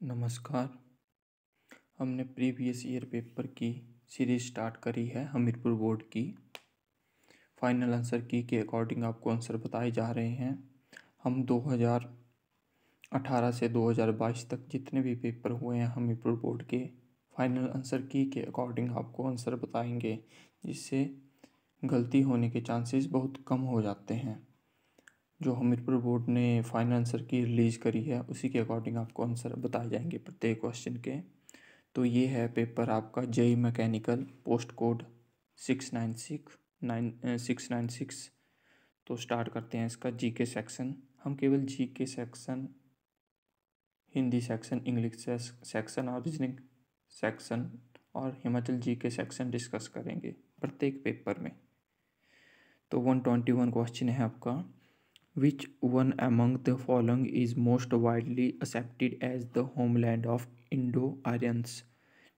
नमस्कार। हमने previous year paper की सीरीज स्टार्ट करी है हमीरपुर बोर्ड की। फाइनल आंसर की के अकॉर्डिंग आपको आंसर बताए जा रहे हैं। हम 2018 से 2022 तक जितने भी पेपर हुए हैं हमीरपुर बोर्ड के फाइनल आंसर की के अकॉर्डिंग आपको आंसर बताएंगे, जिससे गलती होने के चांसेस बहुत कम हो जाते हैं। जो हमीरपुर बोर्ड ने फाइनल आंसर की रिलीज़ करी है उसी के अकॉर्डिंग आपको आंसर बताए जाएंगे प्रत्येक क्वेश्चन के। तो ये है पेपर आपका जेई मैकेनिकल पोस्ट कोड 696। तो स्टार्ट करते हैं इसका जीके सेक्शन। हम केवल GK section, Hindi section, English section और रीजनिंग सेक्शन और हिमाचल जीके सेक्शन डिस्कस करेंगे प्रत्येक पेपर में। तो 121 क्वेश्चन है आपका। Which one among the following is most widely accepted as the homeland of Indo-Aryans?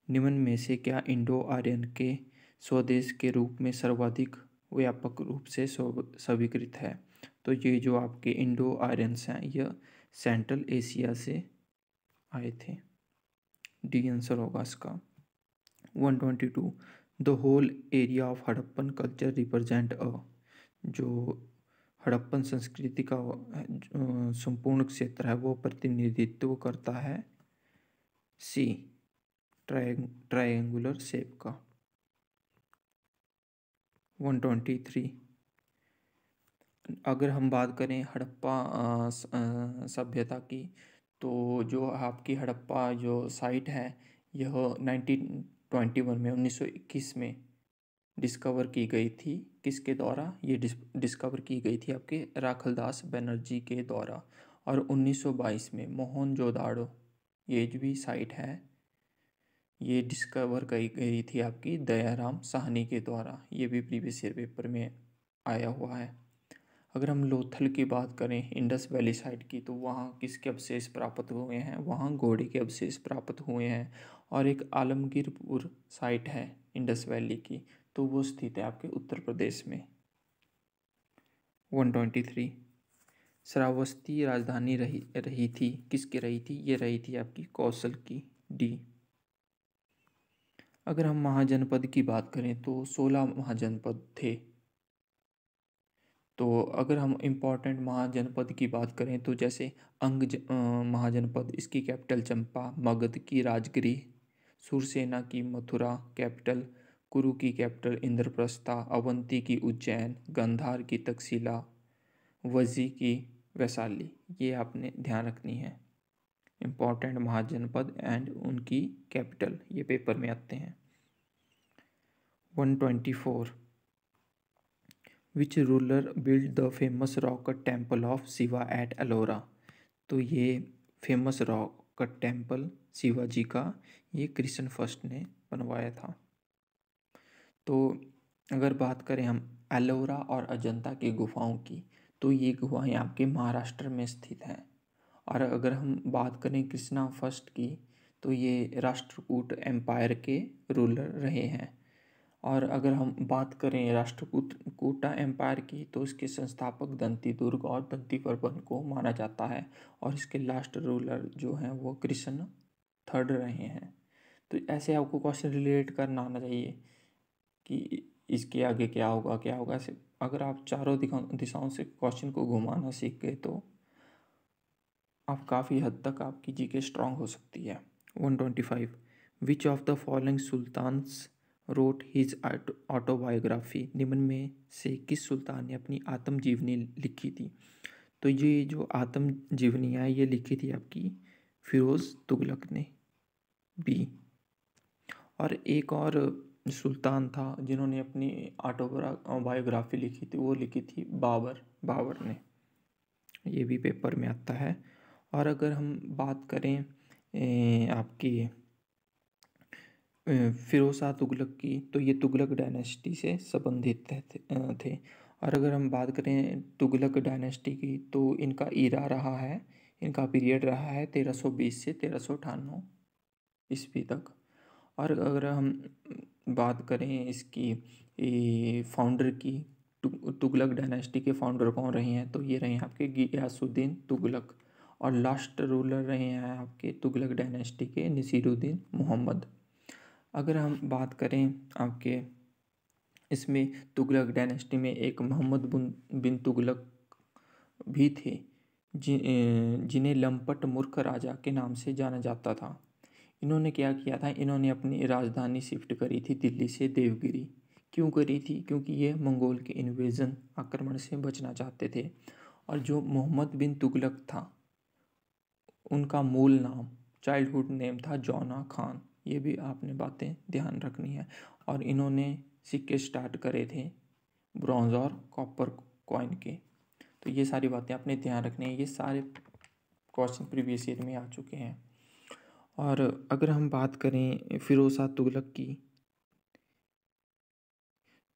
निम्न में से क्या इंडो आर्यन के स्वदेश के रूप में सर्वाधिक व्यापक रूप से स्वीकृत है? तो ये जो आपके इंडो आर्यंस हैं यह सेंट्रल एशिया से आए थे। डी आंसर होगा इसका। 122 the whole area of Harappan culture represent a, जो हड़प्पन संस्कृति का संपूर्ण क्षेत्र है वो प्रतिनिधित्व करता है सी ट्रायंगुलर शेप का। 123 अगर हम बात करें हड़प्पा सभ्यता की, तो जो आपकी हड़प्पा जो साइट है यह 1921 में 1921 में डिस्कवर की गई थी। किसके द्वारा ये डिस्कवर की गई थी? आपके राखलदास बनर्जी के द्वारा। और 1922 में मोहनजोदाड़ो ये जो भी साइट है ये डिस्कवर की गई थी आपकी दयाराम साहनी के द्वारा। ये भी प्रीवियस ईयर पेपर में आया हुआ है। अगर हम लोथल की बात करें इंडस वैली साइट की, तो वहाँ किसके अवशेष प्राप्त हुए हैं? वहाँ घोड़े के अवशेष प्राप्त हुए हैं। और एक आलमगीरपुर साइट है इंडस वैली की, तो वो स्थित है आपके उत्तर प्रदेश में। 123 श्रावस्ती राजधानी रही थी, किसकी रही थी? ये रही थी आपकी कौशल की। डी। अगर हम महाजनपद की बात करें तो 16 महाजनपद थे। तो अगर हम इम्पोर्टेंट महाजनपद की बात करें तो जैसे महाजनपद, इसकी कैपिटल चंपा, मगध की राजगिरी, सुरसेना की मथुरा कैपिटल, कुरु की कैपिटल इंद्रप्रस्था, अवंती की उज्जैन, गांधार की तक्षशिला, वजी की वैशाली। ये आपने ध्यान रखनी है। इम्पोर्टेंट महाजनपद एंड उनकी कैपिटल ये पेपर में आते हैं। 124 which ruler build the famous rock temple of Shiva at Ellora? तो ये फेमस रॉक टेम्पल शिवाजी का ये कृष्ण फर्स्ट ने बनवाया था। तो अगर बात करें हम एलोरा और अजंता की गुफाओं की, तो ये गुफाएं आपके महाराष्ट्र में स्थित हैं। और अगर हम बात करें कृष्णा फर्स्ट की, तो ये राष्ट्रकूट एम्पायर के रूलर रहे हैं। और अगर हम बात करें राष्ट्रकूटा एम्पायर की, तो इसके संस्थापक दंती दुर्ग और दंती बर्मन को माना जाता है। और इसके लास्ट रूलर जो हैं वो कृष्ण थर्ड रहे हैं। तो ऐसे आपको क्वेश्चन रिलेट करना आना चाहिए कि इसके आगे क्या होगा क्या होगा। ऐसे अगर आप चारों दिशाओं से क्वेश्चन को घुमाना सीख गए तो आप काफ़ी हद तक आपकी जीके स्ट्रांग हो सकती है। 125 which of the following sultans wrote his autobiography? निम्न में से किस सुल्तान ने अपनी आत्मजीवनी लिखी थी? तो ये जो आत्मजीवनी है ये लिखी थी आपकी फिरोज तुगलक ने। बी। और एक और सुल्तान था जिन्होंने अपनी ऑटोबायोग्राफी लिखी थी, वो लिखी थी बाबर ने। ये भी पेपर में आता है। और अगर हम बात करें आपकी फिरोज शाह तुगलक की, तो ये तुगलक डायनेस्टी से संबंधित थे। और अगर हम बात करें तुगलक डायनेस्टी की, तो इनका ईरा रहा है, इनका पीरियड रहा है 1320 से 1398 ईस्वी तक। और अगर हम बात करें इसकी फाउंडर की, तुगलक डायनेस्टी के फाउंडर कौन रहे हैं? तो ये रहे हैं आपके गियासुद्दीन तुगलक। और लास्ट रूलर रहे हैं आपके तुगलक डायनेस्टी के नसीरुद्दीन मोहम्मद। अगर हम बात करें आपके इसमें तुगलक डायनेस्टी में एक मोहम्मद बिन तुगलक भी थे जिन्हें लंपट मूर्ख राजा के नाम से जाना जाता था। इन्होंने क्या किया था, इन्होंने अपनी राजधानी शिफ्ट करी थी दिल्ली से देवगिरी। क्यों करी थी? क्योंकि ये मंगोल के इन्वेजन आक्रमण से बचना चाहते थे। और जो मोहम्मद बिन तुगलक था उनका मूल नाम चाइल्डहुड नेम था जौना खान। ये भी आपने बातें ध्यान रखनी है। और इन्होंने सिक्के स्टार्ट करे थे ब्रॉन्ज और कॉपर कॉइन के। तो ये सारी बातें आपने ध्यान रखनी है। ये सारे क्वेश्चन प्रीवियस ईयर में आ चुके हैं। और अगर हम बात करें फिरोज शाह तुगलक की,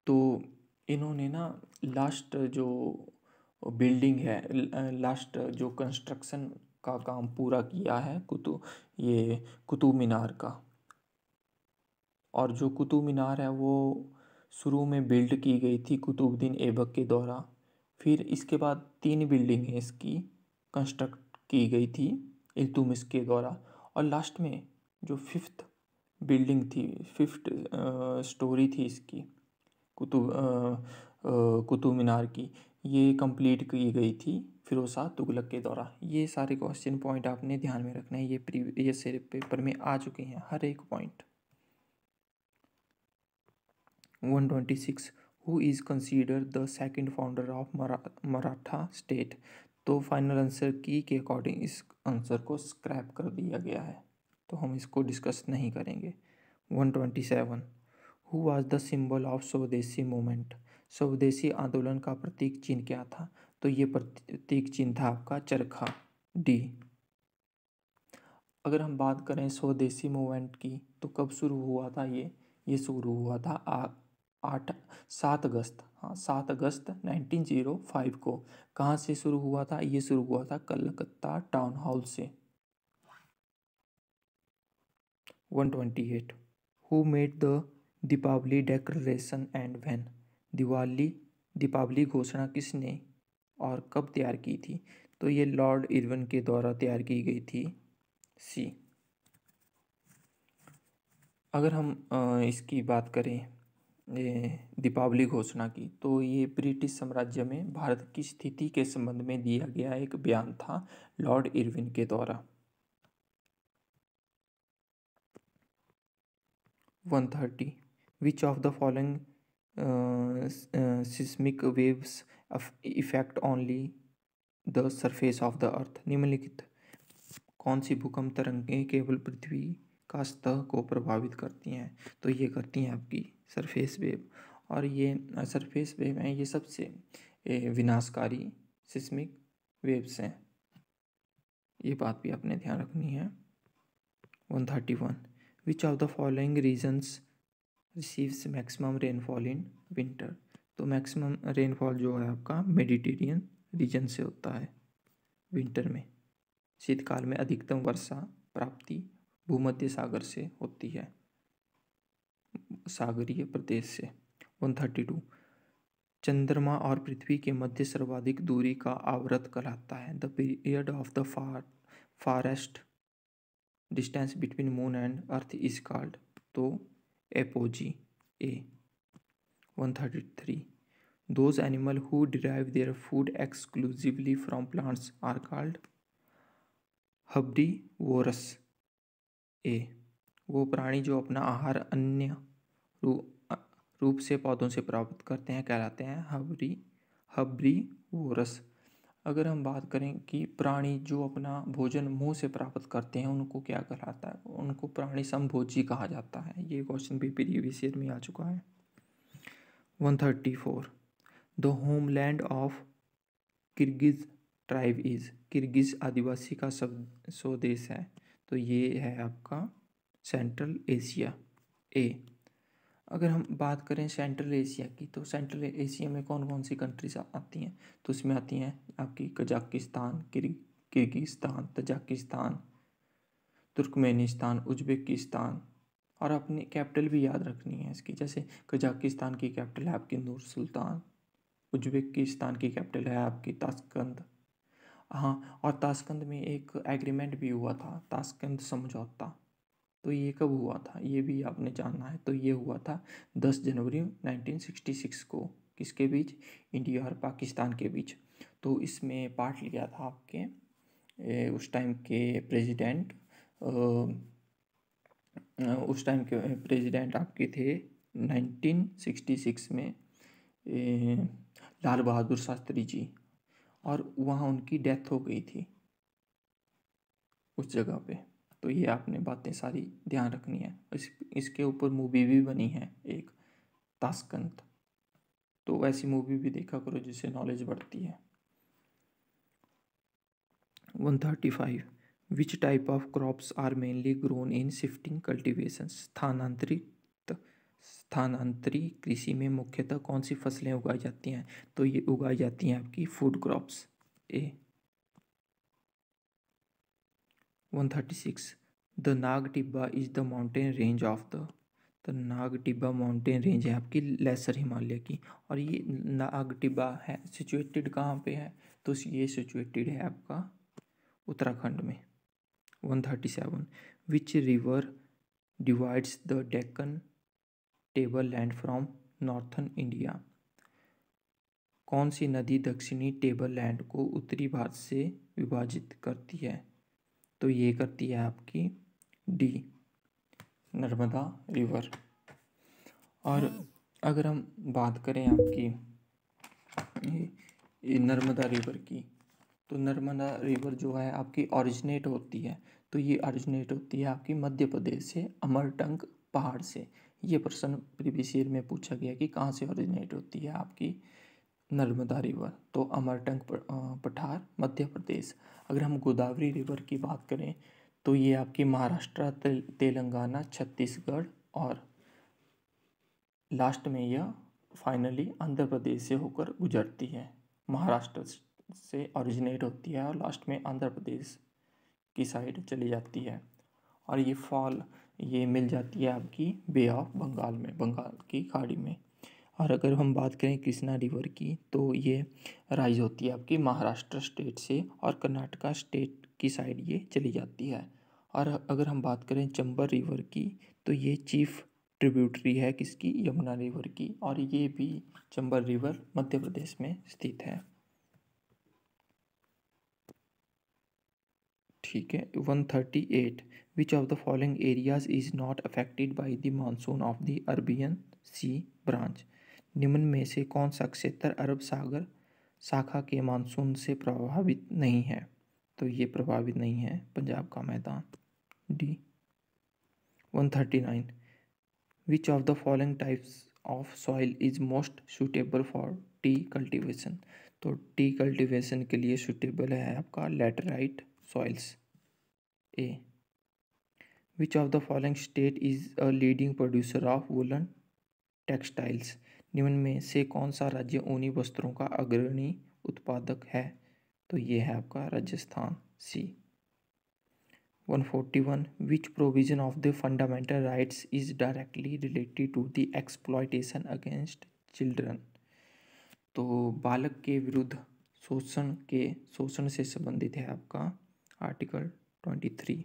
तो इन्होंने ना लास्ट जो बिल्डिंग है, लास्ट जो कंस्ट्रक्शन का काम पूरा किया है कुतुब मीनार का। और जो कुतुब मीनार है वो शुरू में बिल्ड की गई थी कुतुबुद्दीन ऐबक के द्वारा। फिर इसके बाद 3 बिल्डिंगें इसकी कंस्ट्रक्ट की गई थी इल्तुतमिश के द्वारा। और लास्ट में जो 5th बिल्डिंग थी, 5th स्टोरी थी इसकी कुतुब मीनार की, ये कंप्लीट की गई थी फिरोज शाह तुगलक के द्वारा। ये सारे क्वेश्चन पॉइंट आपने ध्यान में रखना है। ये प्रीवियस पेपर में आ चुके हैं हर एक point. 126 who is consider the second founder of Maratha state. तो फाइनल आंसर की के अकॉर्डिंग इस आंसर को स्क्रैप कर दिया गया है, तो हम इसको डिस्कस नहीं करेंगे। 127 who was the symbol of स्वदेशी मूवमेंट। स्वदेशी आंदोलन का प्रतीक चिन्ह क्या था? तो ये प्रतीक चिन्ह था आपका चरखा, डी। अगर हम बात करें स्वदेशी मूवमेंट की, तो कब शुरू हुआ था ये शुरू हुआ था 7 अगस्त, हाँ 7 अगस्त 1905 को। कहाँ से शुरू हुआ था? ये शुरू हुआ था कलकत्ता टाउन हॉल से। 128 who made the Deepavali declaration and when. Deepavali घोषणा किसने और कब तैयार की थी? तो ये लॉर्ड इरविन के द्वारा तैयार की गई थी, सी। अगर हम इसकी बात करें दीपावली घोषणा की, तो ये ब्रिटिश साम्राज्य में भारत की स्थिति के संबंध में दिया गया एक बयान था लॉर्ड इरविन के द्वारा। 130 विच of the following seismic waves effect only the surface of the earth. निम्नलिखित कौन सी भूकंप तरंगें केवल पृथ्वी का सतह को प्रभावित करती हैं? तो ये करती हैं आपकी सरफेस वेव। और ये सरफेस वेव हैं, ये सबसे विनाशकारी सिस्मिक वेव्स हैं। ये बात भी आपने ध्यान रखनी है। 131 which of the following regions receives maximum rainfall in winter. तो मैक्सिमम रेनफॉल जो है आपका मेडिटेरियन रीजन से होता है विंटर में। शीतकाल में अधिकतम वर्षा प्राप्ति भूमध्य सागर से होती है, सागरीय प्रदेश से। 132 चंद्रमा और पृथ्वी के मध्य सर्वाधिक दूरी का आवर्त कहलाता है। The period of the farthest distance between moon and earth is called. तो apogee, A. 133 those animal who derive their food exclusively from plants are called herbivorous, A. वो प्राणी जो अपना आहार अन्य रूप से पौधों से प्राप्त करते हैं कहलाते हैं हर्बीवोरस। अगर हम बात करें कि प्राणी जो अपना भोजन मुंह से प्राप्त करते हैं उनको क्या कहलाता है? उनको प्राणी समभोजी कहा जाता है। ये क्वेश्चन भी प्रीवियस ईयर में आ चुका है। 134 the homeland of Kirghiz tribe is. Kirghiz आदिवासी का स्वदेश है, तो ये है आपका सेंट्रल एशिया, ए। अगर हम बात करें सेंट्रल एशिया की, तो सेंट्रल एशिया में कौन कौन सी कंट्रीज आती हैं? तो इसमें आती हैं आपकी Kazakhstan, Kyrgyzstan, Tajikistan, Turkmenistan, Uzbekistan. और अपनी कैपिटल भी याद रखनी है इसकी, जैसे कजाकिस्तान की कैपिटल है आपकी नूर सुल्तान, उज्बेकिस्तान की कैपिटल है आपकी ताशकंद, हाँ, और ताशकंद में एक एग्रीमेंट भी हुआ था, ताशकंद समझौता। तो ये कब हुआ था, ये भी आपने जानना है। तो ये हुआ था 10 जनवरी 1966 को। किसके बीच? इंडिया और पाकिस्तान के बीच। तो इसमें पार्ट लिया था आपके उस टाइम के प्रेसिडेंट आपके थे 1966 में लाल बहादुर शास्त्री जी, और वहाँ उनकी डेथ हो गई थी उस जगह पे। तो ये आपने बातें सारी ध्यान रखनी है। इसके ऊपर मूवी भी बनी है एक, ताशकंद। तो ऐसी मूवी भी देखा करो जिससे नॉलेज बढ़ती है। 135 which type of crops are mainly grown in shifting cultivation. स्थानांतरी कृषि में मुख्यतः कौन सी फसलें उगाई जाती हैं? तो ये उगाई जाती हैं आपकी food crops. A. 136 the Nag Tibba is the mountain range of the Nag Tibba mountain range है आपकी लेसर हिमालय की। और ये नाग टिब्बा है सिचुएटेड कहाँ पे है? तो ये सिचुएटेड है आपका उत्तराखंड में। 137 which river divides the Deccan table land from northern India. कौन सी नदी दक्षिणी टेबल लैंड को उत्तरी भारत से विभाजित करती है? तो ये करती है आपकी डी, नर्मदा रिवर। और अगर हम बात करें आपकी ये नर्मदा रिवर की, तो नर्मदा रिवर जो है आपकी ओरिजिनेट होती है, तो ये ओरिजिनेट होती है आपकी मध्य प्रदेश से, अमरटंक पहाड़ से। ये प्रश्न प्रीवियस ईयर में पूछा गया कि कहाँ से ओरिजिनेट होती है आपकी नर्मदा रिवर। तो अमरटंक पठार मध्य प्रदेश। अगर हम गोदावरी रिवर की बात करें तो ये आपकी महाराष्ट्र, तेलंगाना, छत्तीसगढ़ और लास्ट में यह फाइनली आंध्र प्रदेश से होकर गुजरती है। महाराष्ट्र से ओरिजिनेट होती है और लास्ट में आंध्र प्रदेश की साइड चली जाती है। और ये मिल जाती है आपकी बे ऑफ बंगाल में, बंगाल की खाड़ी में। और अगर हम बात करें कृष्णा रिवर की, तो ये राइज होती है आपकी महाराष्ट्र स्टेट से और कर्नाटका स्टेट की साइड ये चली जाती है। और अगर हम बात करें चंबल रिवर की, तो ये चीफ ट्रिब्यूटरी है किसकी? यमुना रिवर की। और ये भी चंबल रिवर मध्य प्रदेश में स्थित है। ठीक है। 138 which of the following areas is not affected by the monsoon of the Arabian sea branch. निम्न में से कौन सा क्षेत्र अरब सागर शाखा के मानसून से प्रभावित नहीं है? तो ये प्रभावित नहीं है पंजाब का मैदान, D. 139 which of the following types of soil is most suitable for T cultivation. तो टी कल्टीवेशन के लिए सुटेबल है आपका laterite soils, A. Which of the following state is a leading producer of woollen textiles. निम्न में से कौन सा राज्य ऊनी वस्त्रों का अग्रणी उत्पादक है? तो ये है आपका Rajasthan, C. 141 which provision of the fundamental rights is directly related to the exploitation against children. तो बालक के विरुद्ध शोषण से संबंधित है आपका आर्टिकल 23।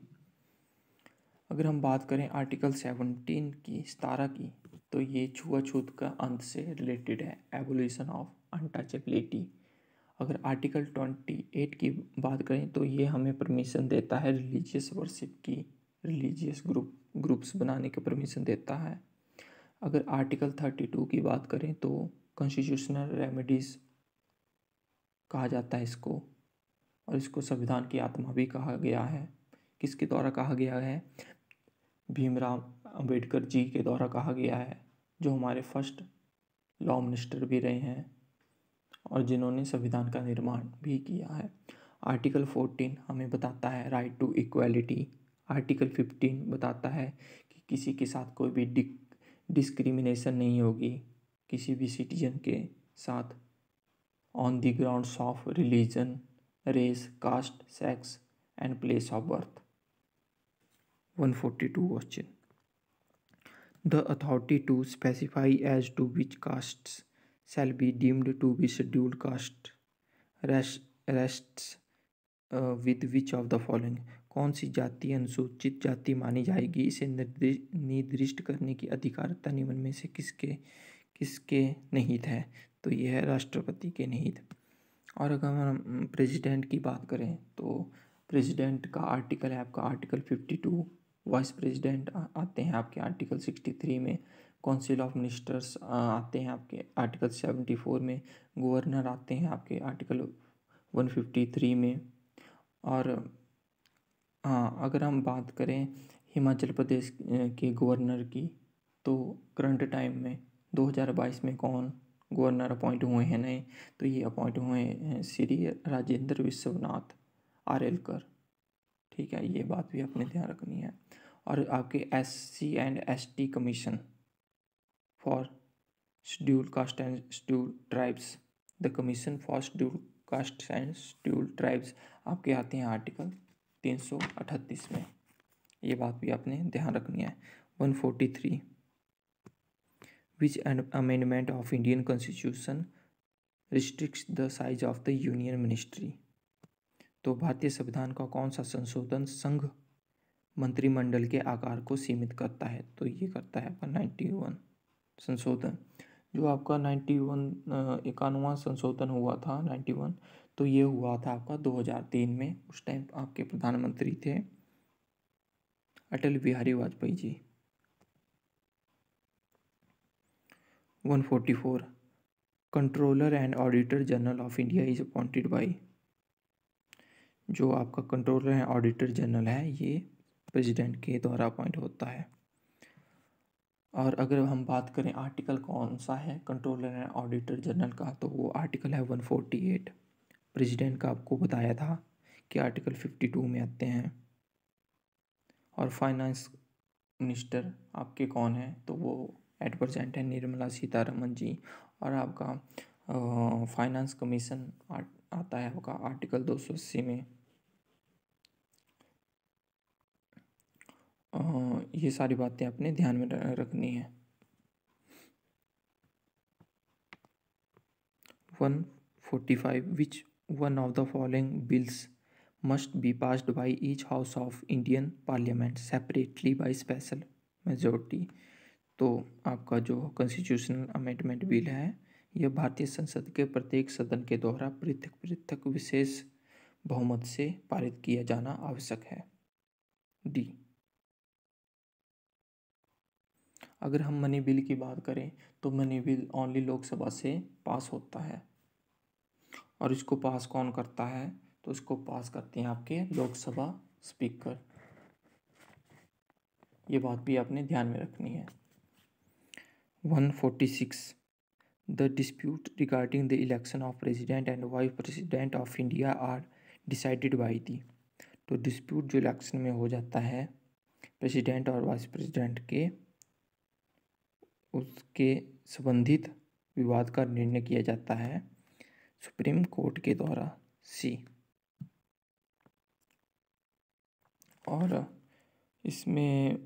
अगर हम बात करें आर्टिकल 17 की, 17 की, तो ये छुआछूत का अंत से रिलेटेड है, एबोलिशन ऑफ अनटचेबिलिटी। अगर आर्टिकल 28 की बात करें तो ये हमें परमिशन देता है रिलीजियस वर्शिप की, रिलीजियस ग्रुप्स बनाने की परमिशन देता है। अगर आर्टिकल 32 की बात करें तो कॉन्स्टिट्यूशनल रेमेडीज कहा जाता है इसको, और इसको संविधान की आत्मा भी कहा गया है। किसके द्वारा कहा गया है? भीमराव अंबेडकर जी के द्वारा कहा गया है, जो हमारे फर्स्ट लॉ मिनिस्टर भी रहे हैं और जिन्होंने संविधान का निर्माण भी किया है। आर्टिकल 14 हमें बताता है राइट टू इक्वालिटी। आर्टिकल 15 बताता है कि किसी के साथ कोई भी डिस्क्रिमिनेशन नहीं होगी किसी भी सिटीजन के साथ on the grounds of religion, race, caste, sex and place of birth. 142 question the authority to specify as to which castes shall be deemed to be scheduled caste rests with which of the following, कौन सी जाति अनुसूचित जाति मानी जाएगी, इसे निर्दिष्ट करने की अधिकारिता निम्न में से किसके किसके निहित है? तो यह है राष्ट्रपति के निहित। और अगर हम प्रेसिडेंट की बात करें तो प्रेसिडेंट का आर्टिकल है आपका आर्टिकल 52, वाइस प्रेसिडेंट आते हैं आपके आर्टिकल 63 में, काउंसिल ऑफ मिनिस्टर्स आते हैं आपके आर्टिकल 74 में, गवर्नर आते हैं आपके आर्टिकल 153 में। और हाँ, अगर हम बात करें हिमाचल प्रदेश के गवर्नर की, तो करंट टाइम में 2022 में कौन गवर्नर अपॉइंट हुए हैं नए? तो ये अपॉइंट हुए हैं श्री राजेंद्र विश्वनाथ आरेलकर। ठीक है, ये बात भी आपने ध्यान रखनी है। और आपके SC and ST commission for schedule caste and schedule tribes, the commission for schedule caste and schedule tribes आपके आते हैं आर्टिकल 338 में। ये बात भी आपने ध्यान रखनी है। 143, विच amendment of Indian constitution restricts the size of the union ministry? तो भारतीय संविधान का कौन सा संशोधन संघ मंत्रिमंडल के आकार को सीमित करता है? तो ये करता है आपका 91 संशोधन, जो आपका 91वां संशोधन हुआ था 91, तो ये हुआ था आपका 2003 में। उस टाइम आपके प्रधानमंत्री थे Atal Bihari Vajpayee ji. 144, controller and auditor general of India is appointed by, जो आपका कंट्रोलर एंड ऑडिटर जनरल है ये प्रेसिडेंट के द्वारा अपॉइंट होता है। और अगर हम बात करें आर्टिकल कौन सा है कंट्रोलर एंड ऑडिटर जनरल का, तो वो आर्टिकल है 148। प्रेसिडेंट का आपको बताया था कि आर्टिकल 52 में आते हैं। और फाइनेंस मिनिस्टर आपके कौन है? तो वो एट प्रेजेंट है निर्मला सीतारमन जी। और आपका फाइनेंस कमीशन आता है आपका आर्टिकल 280 में। ये सारी बातें अपने ध्यान में रखनी है। 145, which one of the following bills must be passed by each house of Indian parliament separately by special majority? तो आपका जो कॉन्स्टिट्यूशनल अमेंडमेंट बिल है यह भारतीय संसद के प्रत्येक सदन के द्वारा पृथक पृथक विशेष बहुमत से पारित किया जाना आवश्यक है। डी। अगर हम मनी बिल की बात करें तो मनी बिल ओनली लोकसभा से पास होता है। और इसको पास कौन करता है? तो इसको पास करते हैं आपके लोकसभा स्पीकर। ये बात भी आपने ध्यान में रखनी है। 146, the dispute regarding the election of president and vice president of India are decided by the. तो डिस्प्यूट जो इलेक्शन में हो जाता है प्रेसिडेंट और वाइस प्रेसिडेंट के, उसके संबंधित विवाद का निर्णय किया जाता है सुप्रीम कोर्ट के द्वारा। सी। और इसमें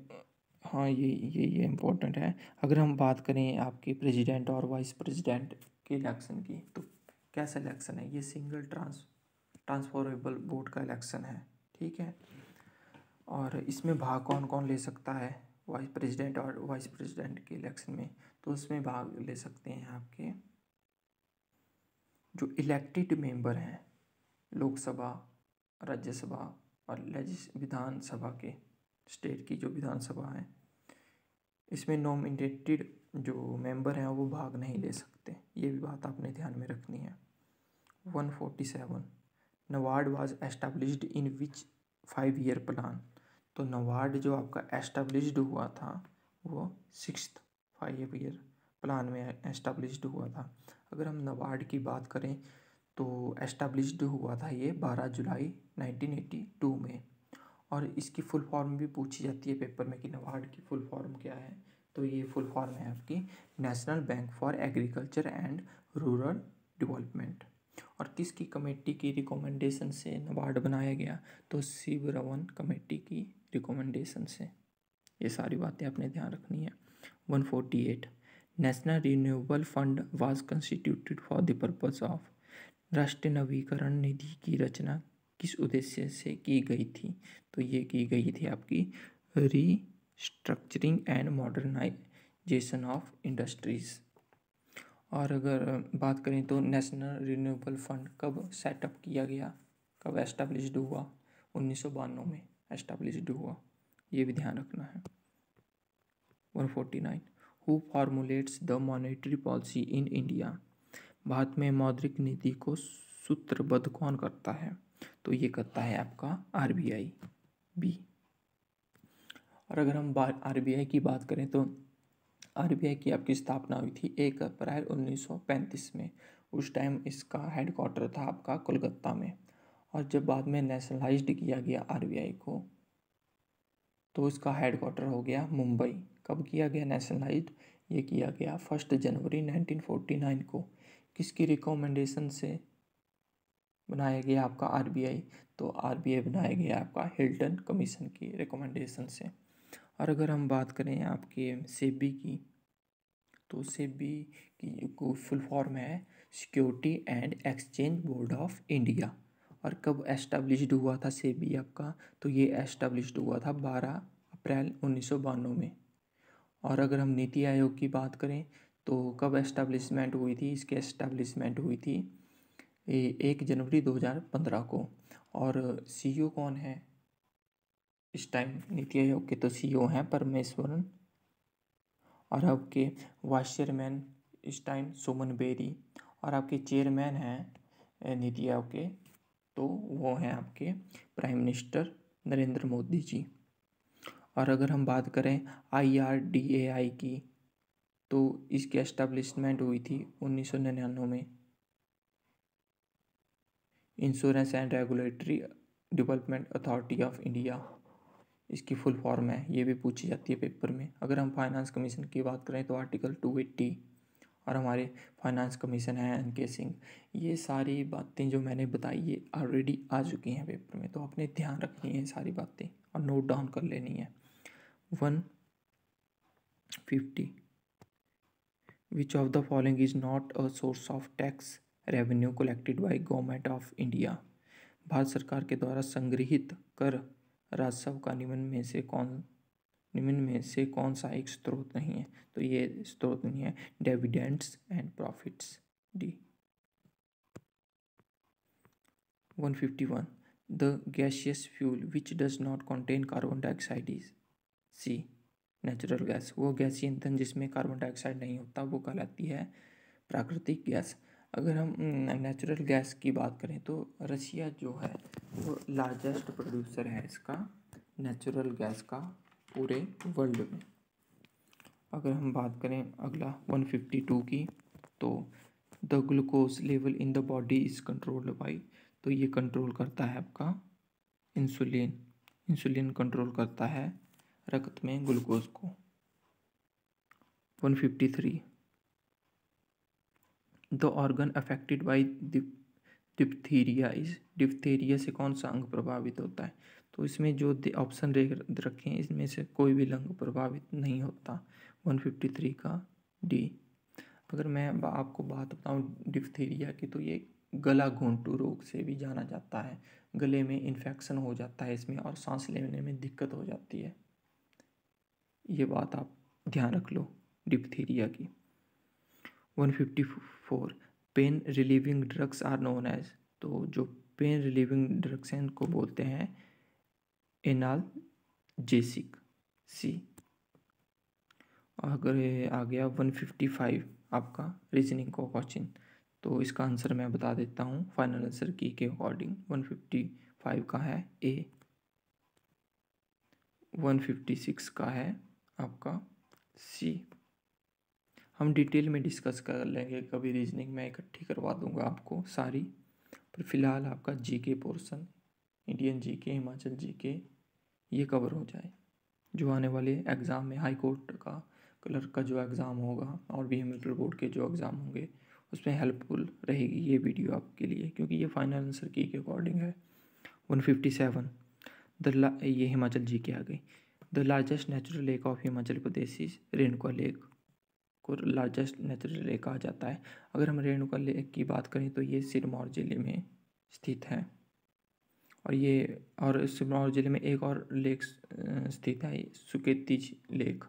हाँ ये इम्पोर्टेंट है। अगर हम बात करें आपके प्रेसिडेंट और वाइस प्रेसिडेंट के इलेक्शन की, तो कैसा इलेक्शन है? ये सिंगल ट्रांसफरेबल वोट का इलेक्शन है। ठीक है। और इसमें भाग कौन कौन ले सकता है वाइस प्रेसिडेंट और वाइस प्रेसिडेंट के इलेक्शन में? तो उसमें भाग ले सकते हैं आपके जो इलेक्टेड मेंबर हैं लोकसभा, राज्यसभा और विधानसभा के, स्टेट की जो विधानसभा है, इसमें नॉमिनेटेड जो मेंबर हैं वो भाग नहीं ले सकते। ये भी बात आपने ध्यान में रखनी है। 147, NABARD was established in which 5-year plan? तो नबार्ड जो आपका एस्टेब्लिश्ड हुआ था वो 6th 5-year प्लान में एस्टेब्लिश्ड हुआ था। अगर हम नबार्ड की बात करें तो एस्टेब्लिश्ड हुआ था ये 12 जुलाई 1982 में। और इसकी फुल फॉर्म भी पूछी जाती है पेपर में कि नबार्ड की फुल फॉर्म क्या है? तो ये फुल फॉर्म है आपकी national bank for agriculture and rural development. और किसकी कमेटी की रिकमेंडेशन से नबार्ड बनाया गया? तो शिवरमन कमेटी की रिकमेंडेशन से। ये सारी बातें आपने ध्यान रखनी है। 148, national renewable fund was constituted for the purpose of? राष्ट्रीय नवीकरण निधि की रचना किस उद्देश्य से की गई थी? तो ये की गई थी आपकी restructuring and modernisation of industries. और अगर बात करें तो नेशनल रिन्यूएबल फंड कब सेटअप किया गया, कब एस्टेब्लिश्ड हुआ? 1992 में एस्टेब्लिश्ड हुआ, ये भी ध्यान रखना है। 149 who formulates the monetary policy in India? Bharat में मौद्रिक नीति को सूत्रबद्ध कौन करता है? तो ये करता है आपका आरबीआई बी। और अगर हम आरबीआई की बात करें तो आरबीआई की आपकी स्थापना हुई थी 1 अप्रैल 1935 में। उस टाइम इसका हेडक्वार्टर था आपका कोलकाता में। और जब बाद में नेशनलाइज्ड किया गया आरबीआई को तो इसका हेडक्वार्टर हो गया मुंबई। कब किया गया नेशनलाइज्ड? ये किया गया 1 जनवरी 1949 को। किसकी रिकमेंडेशन से बनाया गया आपका आरबीआई? तो आरबीआई बनाया गया आपका हिल्टन कमीशन की रिकमेंडेशन से। और अगर हम बात करें आपके सेबी की तो सेबी की फुल फॉर्म है security and exchange board of India. और कब एस्टेब्लिश्ड हुआ था सेबी आपका? तो ये एस्टेब्लिश्ड हुआ था 12 अप्रैल 1992 में। और अगर हम नीति आयोग की बात करें तो कब एस्टेब्लिशमेंट हुई थी? इसकी एस्टेब्लिशमेंट हुई थी 1 जनवरी 2015 को। और सीईओ कौन है इस टाइम नीति आयोग के? तो सीईओ हैं परमेश्वरन। और आपके वाइस चेयरमैन इस टाइम सुमन बेरी। और आपके चेयरमैन हैं नीति आयोग के तो वो हैं आपके प्राइम मिनिस्टर नरेंद्र मोदी जी। और अगर हम बात करें IRDAI की तो इसकी एस्टेब्लिशमेंट हुई थी 1999 में। Insurance and regulatory development authority of India इसकी फुल फॉर्म है, ये भी पूछी जाती है पेपर में। अगर हम फाइनेंस कमीशन की बात करें तो आर्टिकल 280 और हमारे फाइनेंस कमीशन है NK सिंह। ये सारी बातें जो मैंने बताई ये ऑलरेडी आ चुकी हैं पेपर में, तो आपने ध्यान रखनी है सारी बातें और नोट डाउन कर लेनी है। 150 विच of the following is not a source of tax revenue collected by government of India? Bharat सरकार के द्वारा संग्रहित कर राजस्व का निम्न में से कौन सा एक स्रोत नहीं है? तो ये स्रोत नहीं है dividends and profits D. 151 the gaseous fuel which does not contain carbon dioxide is C natural gas. वो गैसीय ईंधन जिसमें कार्बन डाइऑक्साइड नहीं होता वो कहलाती है प्राकृतिक गैस। अगर हम नेचुरल गैस की बात करें तो रशिया जो है वो लार्जेस्ट प्रोड्यूसर है इसका नेचुरल गैस का पूरे वर्ल्ड में। अगर हम बात करें अगला 152 की तो the glucose level in the body is controlled by, तो ये कंट्रोल करता है आपका इंसुलिन। इंसुलिन कंट्रोल करता है रक्त में ग्लूकोज को। 153 the organ affected by diphtheria is, diphtheria से कौन सा अंग प्रभावित होता है? तो इसमें जो ऑप्शन रखे हैं इसमें से कोई भी अंग प्रभावित नहीं होता। 153 का डी। अगर मैं आपको बात बताऊं डिप्थीरिया की तो ये गला घोंटू रोग से भी जाना जाता है। गले में इन्फेक्शन हो जाता है इसमें और सांस लेने में दिक्कत हो जाती है, ये बात आप ध्यान रख लो डिप्थीरिया की। 154 pain relieving drugs are known as, तो जो पेन रिलीविंग ड्रग्स हैं उनको बोलते हैं एनाल्जेसिक सी। अगर आ गया 155 आपका रीजनिंग का क्वेश्चन, तो इसका आंसर मैं बता देता हूँ फाइनल आंसर की के अकॉर्डिंग। 155 का है ए, 156 का है आपका सी। हम डिटेल में डिस्कस कर लेंगे कभी, रीजनिंग में इकट्ठी करवा दूंगा आपको सारी, पर फिलहाल आपका GK portion Indian GK Himachal GK ये कवर हो जाए जो आने वाले एग्ज़ाम में हाई कोर्ट का क्लर्क का जो एग्ज़ाम होगा और BMLT बोर्ड के जो एग्ज़ाम होंगे उसमें हेल्पफुल रहेगी ये वीडियो आपके लिए, क्योंकि ये फाइनल आंसर की के अकॉर्डिंग है। 157 ये हिमाचल जीके आ गई। The largest natural lake of Himachal Pradesh is, Renuka lake को लार्जेस्ट नेचुरल लेक कहा जाता है। अगर हम रेणुका लेक की बात करें तो ये सिरमौर जिले में स्थित है। और सिरमौर जिले में एक और लेक स्थित है, सुकेतीज लेक।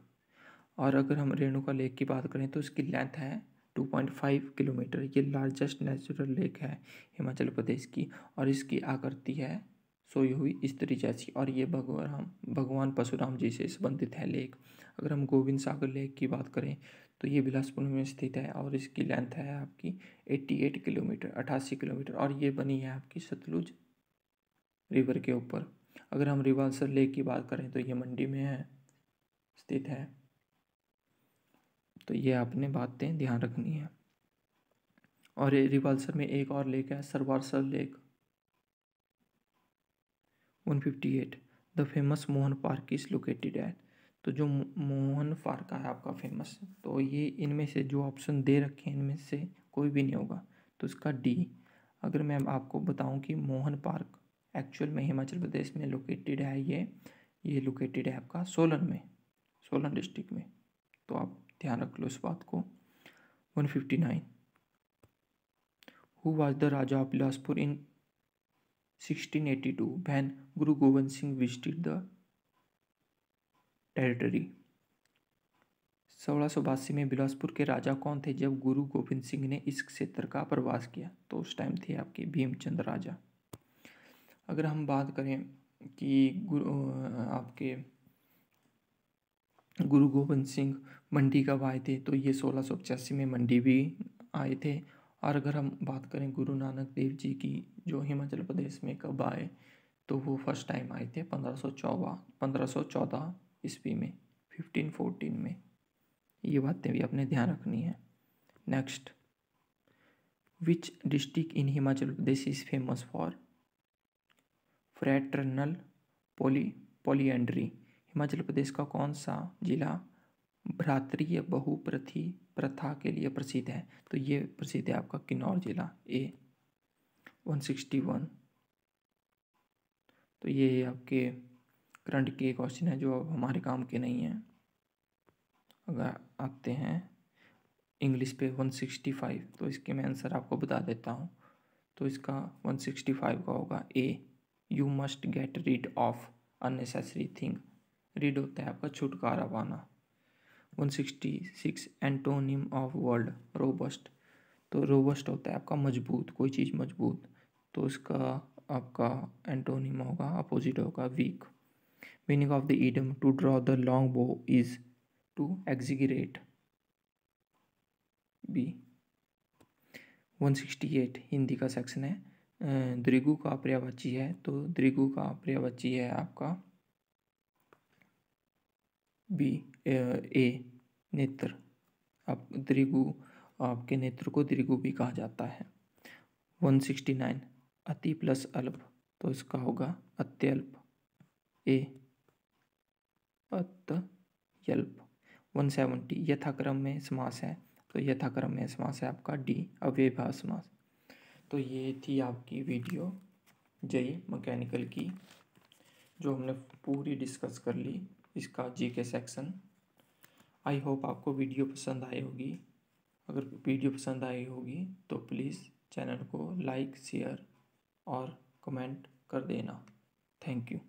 और अगर हम रेणुका लेक की बात करें तो इसकी लेंथ है 2.5 किलोमीटर। ये लार्जेस्ट नेचुरल लेक है हिमाचल प्रदेश की, और इसकी आकृति है सोई हुई स्त्री जैसी, और ये भगवान परशुराम जी से संबंधित है लेक। अगर हम गोविंद सागर लेक की बात करें तो ये बिलासपुर में स्थित है, और इसकी लेंथ है आपकी 88 किलोमीटर, 88 किलोमीटर, और ये बनी है आपकी सतलुज रिवर के ऊपर। अगर हम रिवाल्सर लेक की बात करें तो ये मंडी में है स्थित है। तो ये आपने बातें ध्यान रखनी है। और रिवाल्सर में एक और लेक है, Sarvarsar lake 158। The famous Mohan park is located at. तो जो मोहन पार्क है आपका फेमस, तो ये इनमें से जो ऑप्शन दे रखे हैं इनमें से कोई भी नहीं होगा, तो इसका डी। अगर मैं आपको बताऊं कि मोहन पार्क एक्चुअल में हिमाचल प्रदेश में लोकेटेड है, ये लोकेटेड है आपका सोलन में, सोलन डिस्ट्रिक्ट में। तो आप ध्यान रख लो इस बात को। 159। Who was the Raja of Bilaspur in 1682 when Guru Govind Singh visited the territory. 1682 में बिलासपुर के राजा कौन थे जब गुरु गोविंद सिंह ने इस क्षेत्र का प्रवास किया? तो उस टाइम थे आपके भीमचंद राजा। अगर हम बात करें कि आपके गुरु गोविंद सिंह मंडी कब आए थे, तो ये 1685 में मंडी भी आए थे। और अगर हम बात करें गुरु नानक देव जी की, जो हिमाचल प्रदेश में कब आए, तो वो फर्स्ट टाइम आए थे 1514 ईस्वी में, 1514 में। ये बातें भी आपने ध्यान रखनी है। Next, which district in Himachal Pradesh is famous for fraternal polyandry. Himachal Pradesh का कौन सा जिला भ्रातृय बहुप्रथी प्रथा के लिए प्रसिद्ध है? तो ये प्रसिद्ध है आपका किन्नौर जिला, ए 161। तो ये आपके करंट के क्वेश्चन है जो हमारे काम के नहीं हैं। अगर आते हैं इंग्लिश पे 165, तो इसके मैं आंसर आपको बता देता हूँ। तो इसका 165 का होगा A, you must get rid of unnecessary thing. Rid होता है आपका छुटकारा पाना। 166 एंटोनिम ऑफ वर्ड रोबस्ट। तो रोबस्ट होता है आपका मजबूत, कोई चीज़ मजबूत, तो इसका आपका एंटोनिम होगा, अपोजिट होगा weak. Meaning of the idiom to draw the long bow is to exaggerate, B. 168 Hindi का सेक्शन है, द्रिगु का पर्यायवाची है, तो द्रिगु का पर्यायवाची है आपका बी, ए नेत्र। आप द्रिगु, आपके नेत्र को द्रिगु भी कहा जाता है। 169 अति प्लस अल्प, तो इसका होगा अत्यल्प, ए अत्यल्प। 170 यथाक्रम में समास है, तो यथाक्रम में समास है आपका डी, अव्ययभाव समास। तो ये थी आपकी वीडियो जेईई मैकेनिकल की, जो हमने पूरी डिस्कस कर ली इसका जीके सेक्शन। आई होप आपको वीडियो पसंद आई होगी। अगर वीडियो पसंद आई होगी तो प्लीज़ चैनल को लाइक, शेयर और कमेंट कर देना। Thank you.